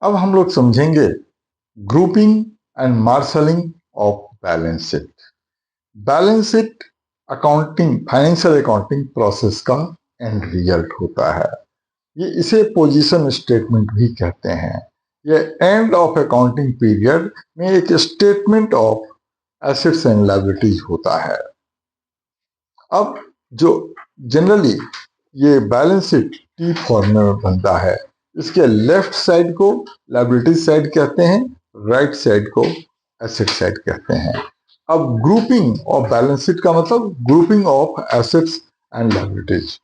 अब हम लोग समझेंगे grouping and marshalling of balance sheet. Balance sheet accounting, financial accounting process का एंड रिजल्ट होता है। ये इसे पोजीशन स्टेटमेंट भी कहते हैं। ये एंड ऑफ अकाउंटिंग पीरियड में एक statement of assets and liabilities होता है। अब जो जनरली ये बैलेंस शीट टी फॉर्म में बनता है। इसके लेफ्ट साइड को लायबिलिटी साइड कहते हैं, राइट साइड को एसेट साइड कहते हैं। अब ग्रुपिंग ऑफ बैलेंस शीट का मतलब grouping of assets and liabilities.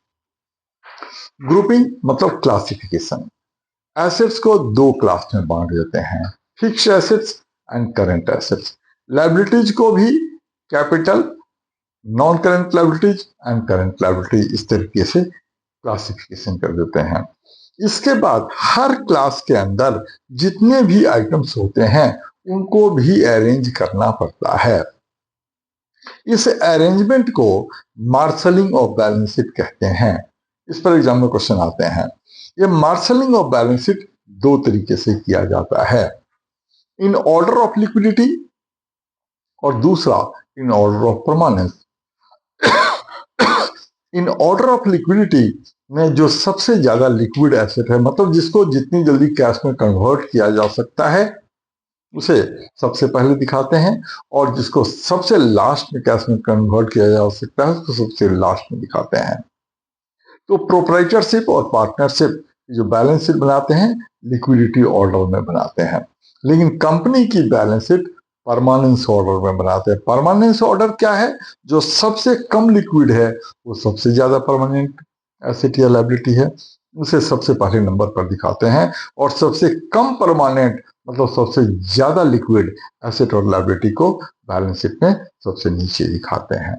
Grouping मतलब क्लासिफिकेशन। एसेट्स को दो क्लास में बांट देते हैं, fixed assets and current assets. Liabilities को भी capital, non current liabilities and current liability, इस तरीके से क्लासिफिकेशन कर देते हैं। इसके बाद हर क्लास के अंदर जितने भी आइटम्स होते हैं उनको भी अरेंज करना पड़ता है। इस अरेंजमेंट को मार्शलिंग ऑफ बैलेंस शीट कहते हैं। इस पर एग्जाम में क्वेश्चन आते हैं। ये मार्शलिंग ऑफ बैलेंस शीट दो तरीके से किया जाता है, इन ऑर्डर ऑफ लिक्विडिटी और दूसरा in order of permanence. In order of liquidity में जो सबसे ज्यादा लिक्विड एसेट है, मतलब जिसको जितनी जल्दी कैश में कन्वर्ट किया जा सकता है, उसे सबसे पहले दिखाते हैं, और जिसको सबसे लास्ट में कैश में कन्वर्ट किया जा सकता है उसको सबसे लास्ट में दिखाते हैं। तो प्रोप्राइटरशिप और पार्टनरशिप जो बैलेंस शीट बनाते हैं लिक्विडिटी ऑर्डर में बनाते हैं, लेकिन कंपनी की बैलेंस शीट परमानेंस ऑर्डर में बनाते हैं। परमानेंस ऑर्डर क्या है? जो सबसे कम लिक्विड है वो सबसे ज्यादा परमानेंट एसेट या लायबिलिटी है, उसे सबसे पहले नंबर पर दिखाते हैं, और सबसे कम परमानेंट मतलब सबसे ज्यादा लिक्विड एसेट और लायबिलिटी को बैलेंस शीट में सबसे नीचे दिखाते हैं।